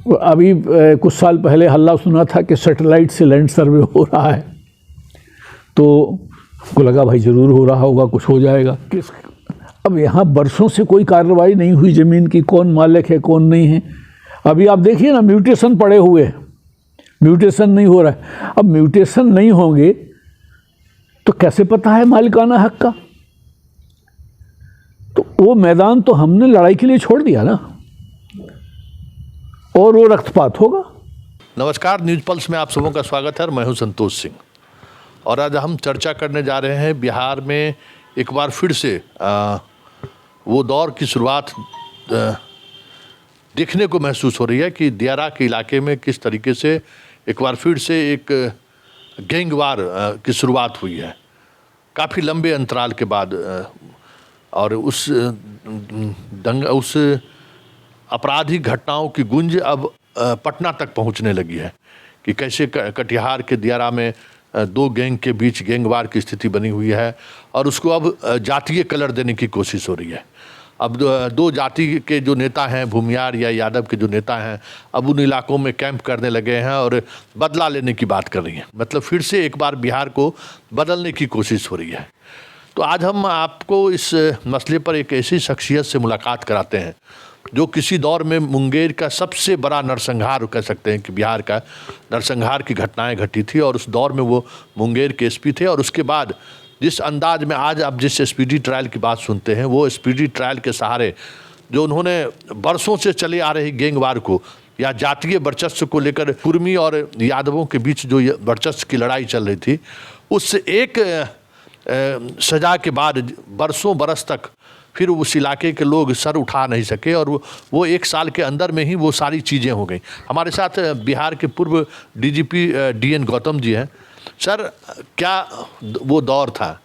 अभी कुछ साल पहले हल्ला सुना था कि सैटेलाइट से लैंड सर्वे हो रहा है, तो को लगा भाई ज़रूर हो रहा होगा, कुछ हो जाएगा। अब यहाँ बरसों से कोई कार्रवाई नहीं हुई ज़मीन की, कौन मालिक है कौन नहीं है। अभी आप देखिए ना, म्यूटेशन पड़े हुए हैं, म्यूटेशन नहीं हो रहा है। अब म्यूटेशन नहीं होंगे तो कैसे पता है मालिकाना हक का? तो वो मैदान तो हमने लड़ाई के लिए छोड़ दिया ना, और वो रक्तपात होगा। नमस्कार, न्यूज़ पल्स में आप सबों का स्वागत है। मैं हूं संतोष सिंह और आज हम चर्चा करने जा रहे हैं बिहार में एक बार फिर से वो दौर की शुरुआत देखने को महसूस हो रही है कि दियारा के इलाके में किस तरीके से एक बार फिर से एक गैंगवार की शुरुआत हुई है काफ़ी लंबे अंतराल के बाद। और उस आपराधिक घटनाओं की गूंज अब पटना तक पहुंचने लगी है कि कैसे कटिहार के दियारा में दो गैंग के बीच गैंगवार की स्थिति बनी हुई है और उसको अब जातीय कलर देने की कोशिश हो रही है। अब दो जाति के जो नेता हैं, भूमियार या यादव के जो नेता हैं, अब उन इलाकों में कैंप करने लगे हैं और बदला लेने की बात कर रही हैं। मतलब फिर से एक बार बिहार को बदलने की कोशिश हो रही है। तो आज हम आपको इस मसले पर एक ऐसी शख्सियत से मुलाकात कराते हैं जो किसी दौर में मुंगेर का सबसे बड़ा नरसंहार कह सकते हैं कि बिहार का नरसंहार की घटनाएं घटी थी, और उस दौर में वो मुंगेर के एसपी थे। और उसके बाद जिस अंदाज में आज आप जिस स्पीडी ट्रायल की बात सुनते हैं, वो स्पीडी ट्रायल के सहारे जो उन्होंने बरसों से चले आ रही गैंगवार को या जातीय वर्चस्व को लेकर कुर्मी और यादवों के बीच जो वर्चस्व की लड़ाई चल रही थी, उस एक सजा के बाद बरसों बरस तक फिर उस इलाके के लोग सर उठा नहीं सके और वो एक साल के अंदर में ही वो सारी चीज़ें हो गई। हमारे साथ बिहार के पूर्व डीजीपी डीएन गौतम जी हैं। सर, क्या वो दौर था,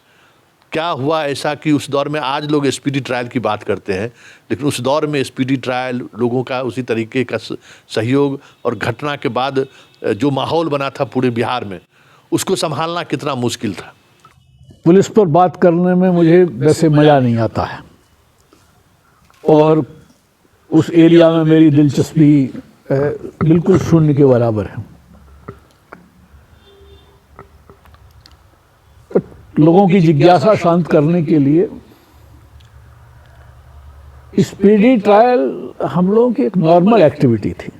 क्या हुआ ऐसा कि उस दौर में आज लोग स्पीडी ट्रायल की बात करते हैं, लेकिन उस दौर में स्पीडी ट्रायल लोगों का उसी तरीके का सहयोग और घटना के बाद जो माहौल बना था पूरे बिहार में, उसको संभालना कितना मुश्किल था? पुलिस पर बात करने में मुझे वैसे मज़ा नहीं आता है और उस एरिया में मेरी दिलचस्पी बिल्कुल शून्य के बराबर है। लोगों की जिज्ञासा शांत करने के लिए स्पीडी ट्रायल हम लोगों की एक नॉर्मल एक्टिविटी थी,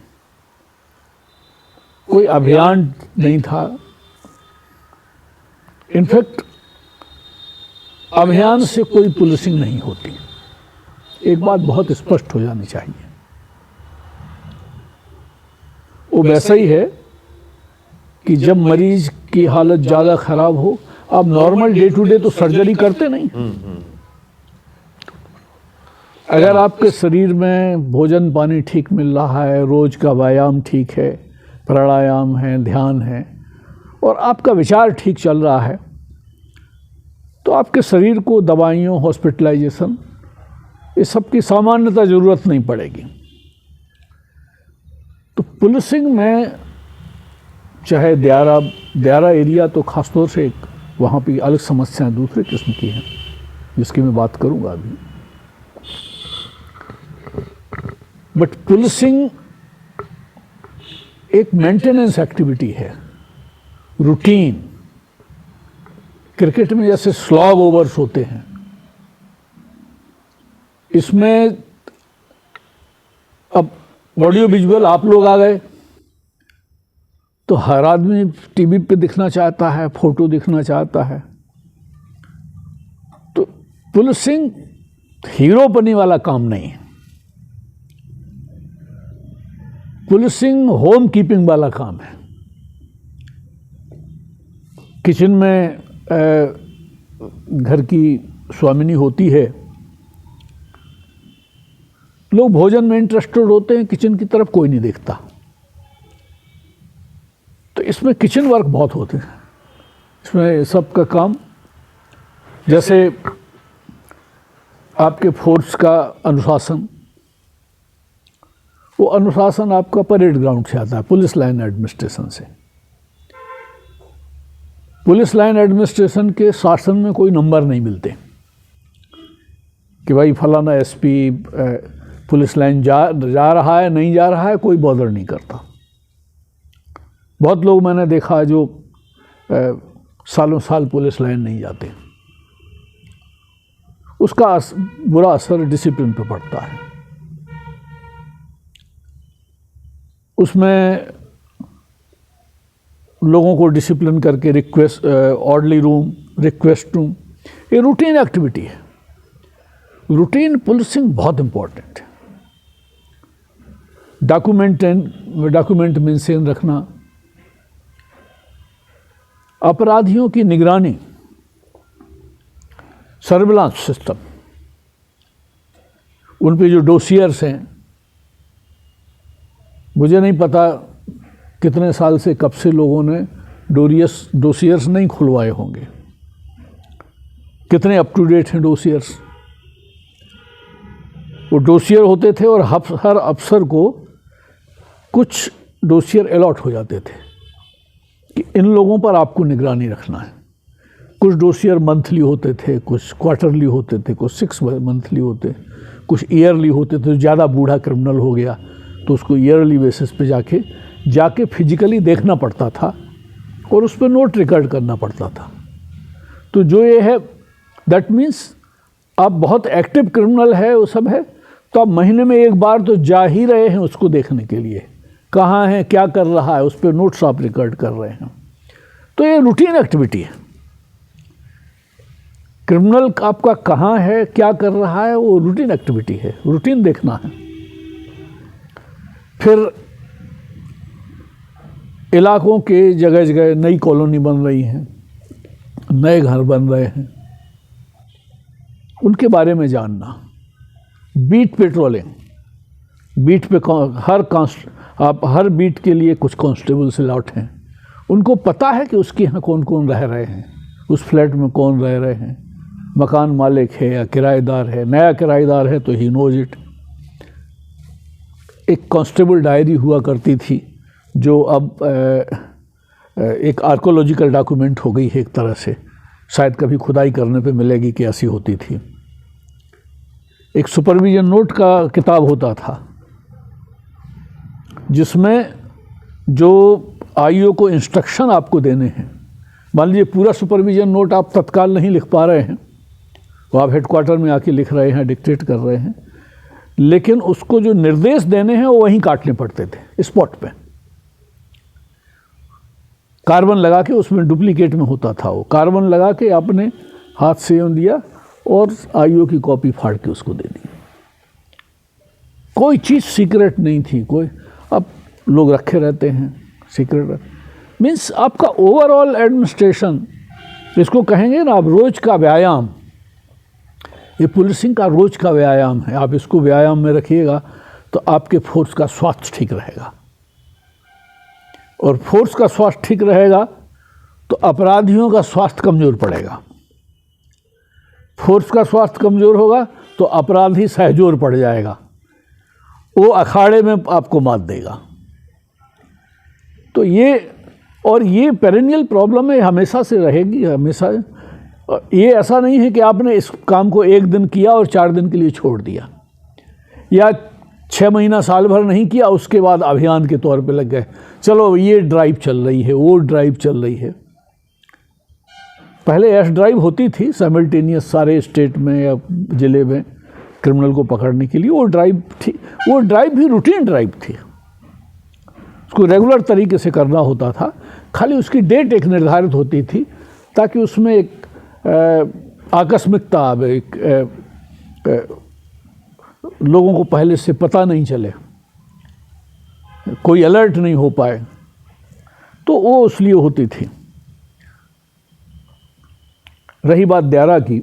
कोई अभियान नहीं था। इनफैक्ट अभियान से कोई पुलिसिंग नहीं होती, एक बात बहुत स्पष्ट हो जानी चाहिए। वो वैसा ही है कि जब मरीज की हालत ज़्यादा खराब हो, आप नॉर्मल डे टू डे तो सर्जरी करते नहीं। अगर आपके शरीर में भोजन पानी ठीक मिल रहा है, रोज का व्यायाम ठीक है, प्राणायाम है, ध्यान है, और आपका विचार ठीक चल रहा है, तो आपके शरीर को दवाइयों, हॉस्पिटलाइजेशन, इस सब की सामान्यतः ज़रूरत नहीं पड़ेगी। तो पुलिसिंग में चाहे दियारा एरिया तो ख़ासतौर से एक वहाँ पे अलग समस्याएं दूसरे किस्म की हैं, जिसकी मैं बात करूँगा अभी। बट पुलिसिंग एक मेंटेनेंस एक्टिविटी है, रूटीन। क्रिकेट में जैसे स्लॉग ओवर्स होते हैं, इसमें अब ऑडियो विजुअल आप लोग आ गए तो हर आदमी टीवी पे दिखना चाहता है, फोटो दिखना चाहता है। तो पुलिसिंग हीरो बनने वाला काम नहीं है, पुलिसिंग होम कीपिंग वाला काम है। किचन में घर की स्वामिनी होती है, लोग भोजन में इंटरेस्टेड होते हैं, किचन की तरफ कोई नहीं देखता। तो इसमें किचन वर्क बहुत होते हैं, इसमें सबका काम, जैसे आपके फोर्स का अनुशासन, वो अनुशासन आपका परेड ग्राउंड से आता है, पुलिस लाइन एडमिनिस्ट्रेशन से। पुलिस लाइन एडमिनिस्ट्रेशन के शासन में कोई नंबर नहीं मिलते कि भाई फलाना एसपी पुलिस लाइन जा रहा है नहीं जा रहा है कोई बॉदर नहीं करता। बहुत लोग मैंने देखा जो सालों साल पुलिस लाइन नहीं जाते, उसका बुरा असर डिसिप्लिन पर पड़ता है। उसमें लोगों को डिसिप्लिन करके request, orderly room, request room, ये रूटीन एक्टिविटी है। रूटीन पुलिसिंग बहुत इम्पोर्टेंट है। डॉक्यूमेंट मेंटेन रखना, अपराधियों की निगरानी, सर्विलांस सिस्टम, उन पे जो डोसियर्स हैं, मुझे नहीं पता कितने साल से कब से लोगों ने डोसियर्स नहीं खुलवाए होंगे, कितने अप टू डेट हैं डोसियर्स। वो डोसियर होते थे और हर अफसर को कुछ डोसियर अलॉट हो जाते थे कि इन लोगों पर आपको निगरानी रखना है। कुछ डोसियर मंथली होते थे, कुछ क्वार्टरली होते थे, कुछ 6 मंथली होते, कुछ ईयरली होते थे। ज़्यादा बूढ़ा क्रिमिनल हो गया तो उसको ईयरली बेसिस पे जाके फिजिकली देखना पड़ता था और उस पर नोट रिकॉर्ड करना पड़ता था। तो जो ये है, दैट मीन्स आप बहुत एक्टिव क्रिमिनल है, वो सब है, तो आप महीने में एक बार तो जा ही रहे हैं उसको देखने के लिए, कहाँ है, क्या कर रहा है, उस पर नोट्स आप रिकॉर्ड कर रहे हैं। तो ये रूटीन एक्टिविटी है। क्रिमिनल आपका कहाँ है, क्या कर रहा है, वो रूटीन एक्टिविटी है, रूटीन देखना है। फिर इलाकों के जगह जगह नई कॉलोनी बन रही हैं, नए घर बन रहे हैं, उनके बारे में जानना। बीट पेट्रोलिंग, बीट पे आप हर बीट के लिए कुछ कांस्टेबल से लौट हैं, उनको पता है कि उसके यहाँ कौन कौन रह रहे हैं, उस फ्लैट में कौन रह रहे हैं, मकान मालिक है या किराएदार है। नया किराएदार है तो ही नोज इट। एक कांस्टेबल डायरी हुआ करती थी जो अब एक आर्कोलॉजिकल डॉक्यूमेंट हो गई है एक तरह से, शायद कभी खुदाई करने पे मिलेगी कि ऐसी होती थी। एक सुपरविजन नोट का किताब होता था जिसमें जो आईओ को इंस्ट्रक्शन आपको देने हैं, मान लीजिए पूरा सुपरविजन नोट आप तत्काल नहीं लिख पा रहे हैं, वो आप हेडक्वार्टर में आके लिख रहे हैं, डिक्टेट कर रहे हैं, लेकिन उसको जो निर्देश देने हैं वो वहीं काटने पड़ते थे स्पॉट पे, कार्बन लगा के, उसमें डुप्लीकेट में होता था वो, कार्बन लगा के आपने हाथ से दिया और आईओ की कॉपी फाड़ के उसको दे दी। कोई चीज़ सीक्रेट नहीं थी, कोई, अब लोग रखे रहते हैं सीक्रेट। मीन्स आपका ओवरऑल एडमिनिस्ट्रेशन, इसको कहेंगे ना आप रोज का व्यायाम, ये पुलिसिंग का रोज का व्यायाम है। आप इसको व्यायाम में रखिएगा तो आपके फोर्स का स्वास्थ्य ठीक रहेगा, और फोर्स का स्वास्थ्य ठीक रहेगा तो अपराधियों का स्वास्थ्य कमज़ोर पड़ेगा। फोर्स का स्वास्थ्य कमज़ोर होगा तो अपराधी सहजोर पड़ जाएगा, वो अखाड़े में आपको मात देगा। तो ये पेरेनियल प्रॉब्लम है, हमेशा से रहेगी, हमेशा। ये ऐसा नहीं है कि आपने इस काम को एक दिन किया और 4 दिन के लिए छोड़ दिया, या 6 महीना साल भर नहीं किया उसके बाद अभियान के तौर पे लग गए, चलो ये ड्राइव चल रही है, वो ड्राइव चल रही है। पहले एस ड्राइव होती थी साइमल्टेनियस सारे स्टेट में या ज़िले में क्रिमिनल को पकड़ने के लिए, वो ड्राइव थी, वो ड्राइव भी रूटीन ड्राइव थी, उसको रेगुलर तरीके से करना होता था। खाली उसकी डेट एक निर्धारित होती थी ताकि उसमें एक आकस्मिकता आवे, लोगों को पहले से पता नहीं चले, कोई अलर्ट नहीं हो पाए, तो वो इसलिए होती थी। रही बात द्यारा की,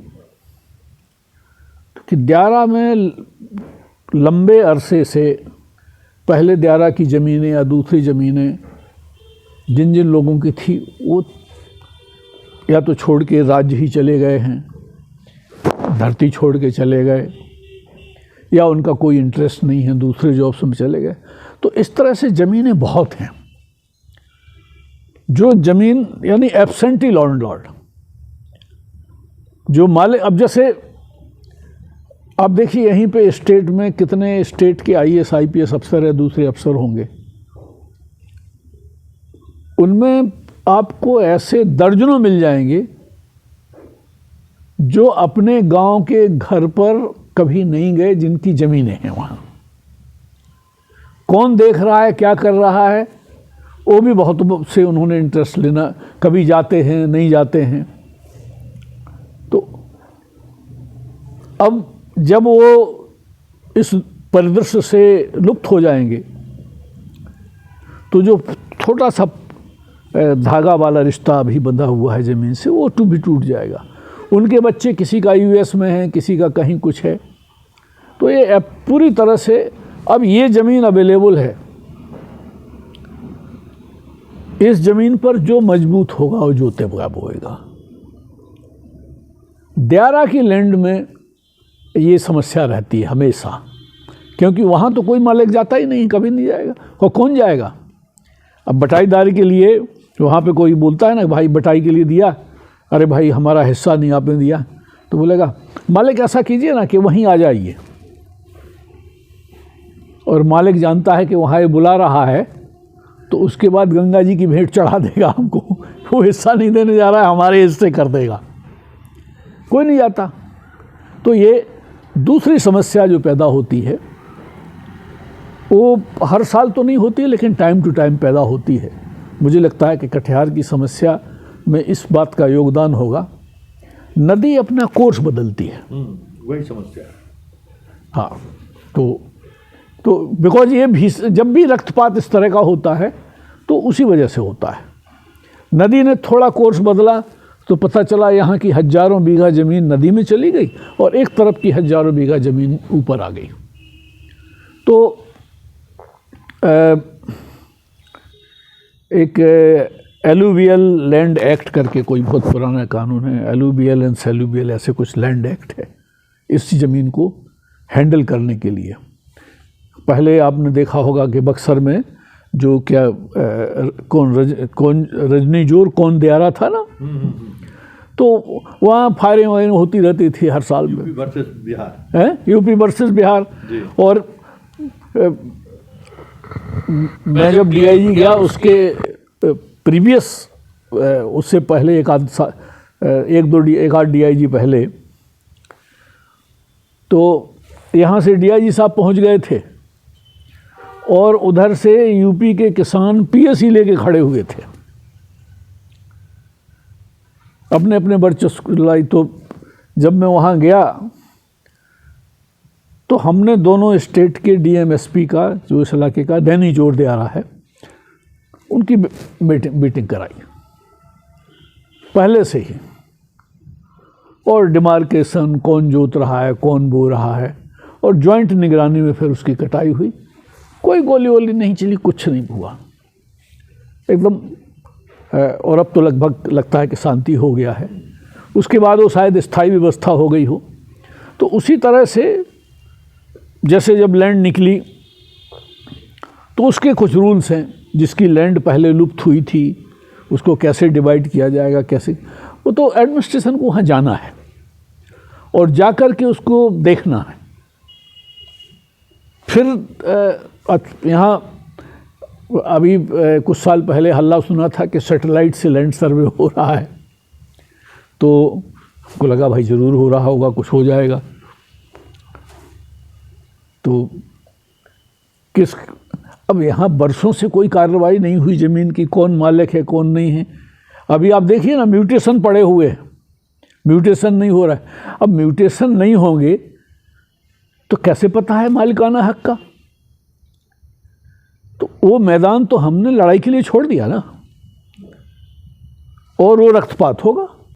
कि द्यारा में लंबे अरसे से पहले द्यारा की ज़मीनें या दूसरी ज़मीनें जिन जिन लोगों की थी वो या तो छोड़ के राज्य ही चले गए हैं, धरती छोड़ के चले गए, या उनका कोई इंटरेस्ट नहीं है, दूसरे जॉब्स में चले गए। तो इस तरह से ज़मीनें बहुत हैं। जो ज़मीन यानी एब्सेंटी लैंडलॉर्ड, जो मालिक, अब जैसे अब देखिए यहीं पे स्टेट में कितने स्टेट के आईएएस आईपीएस अफसर या दूसरे अफसर होंगे, उनमें आपको ऐसे दर्जनों मिल जाएंगे जो अपने गांव के घर पर कभी नहीं गए, जिनकी ज़मीनें हैं वहाँ। कौन देख रहा है, क्या कर रहा है, वो भी बहुत से उन्होंने इंटरेस्ट लेना, कभी जाते हैं नहीं जाते हैं। तो अब जब वो इस परिदृश्य से लुप्त हो जाएंगे तो जो छोटा सा धागा वाला रिश्ता अभी बंधा हुआ है ज़मीन से, वो भी टूट जाएगा। उनके बच्चे किसी का यूएस में है, किसी का कहीं कुछ है, तो ये पूरी तरह से अब ये ज़मीन अवेलेबल है। इस ज़मीन पर जो मजबूत होगा वो जोते बोएगा। दियारा की लैंड में ये समस्या रहती है हमेशा, क्योंकि वहाँ तो कोई मालिक जाता ही नहीं, कभी नहीं जाएगा। और कौन जाएगा? अब बटाईदारी के लिए वहाँ पे कोई बोलता है ना, भाई बटाई के लिए दिया, अरे भाई हमारा हिस्सा नहीं आपने दिया, तो बोलेगा मालिक ऐसा कीजिए ना कि वहीं आ जाइए। और मालिक जानता है कि वहाँ ये बुला रहा है, तो उसके बाद गंगा जी की भेंट चढ़ा देगा हमको, वो हिस्सा नहीं देने जा रहा है, हमारे हिस्से कर देगा। कोई नहीं जाता। तो ये दूसरी समस्या जो पैदा होती है, वो हर साल तो नहीं होती है, लेकिन टाइम टू टाइम पैदा होती है। मुझे लगता है कि कटिहार की समस्या में इस बात का योगदान होगा, नदी अपना कोर्स बदलती है। वही समस्या है। हाँ, तो बिकॉज ये भी जब भी रक्तपात इस तरह का होता है तो उसी वजह से होता है। नदी ने थोड़ा कोर्स बदला तो पता चला यहाँ की हजारों बीघा ज़मीन नदी में चली गई और एक तरफ की हजारों बीघा ज़मीन ऊपर आ गई। तो एक एलुवियल लैंड एक्ट करके कोई बहुत पुराना कानून है, एलुवियल एंड सेलुवियल ऐसे कुछ लैंड एक्ट है इस ज़मीन को हैंडल करने के लिए। पहले आपने देखा होगा कि बक्सर में जो क्या कौन रजनी जोर कौन दियारा था ना, तो वहाँ फायरिंग वायरिंग होती रहती थी हर साल में। यूपी वर्सेस बिहार है, यूपी वर्सेस बिहार। और मैं जब डीआईजी गया उसके प्रीवियस उससे पहले एक आध डीआईजी पहले, तो यहाँ से डीआईजी साहब पहुँच गए थे और उधर से यूपी के किसान पीएससी लेके खड़े हुए थे, अपने अपने वर्चस्व लाई। तो जब मैं वहाँ गया तो हमने दोनों स्टेट के डीएमएसपी का, जो इस इलाके का डैनी जोर दियारा है, उनकी मीटिंग कराई पहले से ही। और डिमार्केशन कौन जोत रहा है, कौन बो रहा है, और जॉइंट निगरानी में फिर उसकी कटाई हुई। कोई गोली वोली नहीं चली, कुछ नहीं हुआ एकदम। और अब तो लगभग लगता है कि शांति हो गया है। उसके बाद वो शायद स्थायी व्यवस्था हो गई हो। तो उसी तरह से जैसे जब लैंड निकली तो उसके कुछ रूल्स हैं। जिसकी लैंड पहले लुप्त हुई थी उसको कैसे डिवाइड किया जाएगा, कैसे, वो तो एडमिनिस्ट्रेशन को वहाँ जाना है और जा कर के उसको देखना है। फिर यहाँ अभी कुछ साल पहले हल्ला सुना था कि सैटेलाइट से लैंड सर्वे हो रहा है, तो हमको लगा भाई ज़रूर हो रहा होगा, कुछ हो जाएगा। तो अब यहाँ बरसों से कोई कार्रवाई नहीं हुई ज़मीन की, कौन मालिक है कौन नहीं है। अभी आप देखिए ना, म्यूटेशन पड़े हुए हैं, म्यूटेशन नहीं हो रहा है। अब म्यूटेशन नहीं होंगे तो कैसे पता है मालिकाना हक का? तो वो मैदान तो हमने लड़ाई के लिए छोड़ दिया ना, और वो रक्तपात होगा।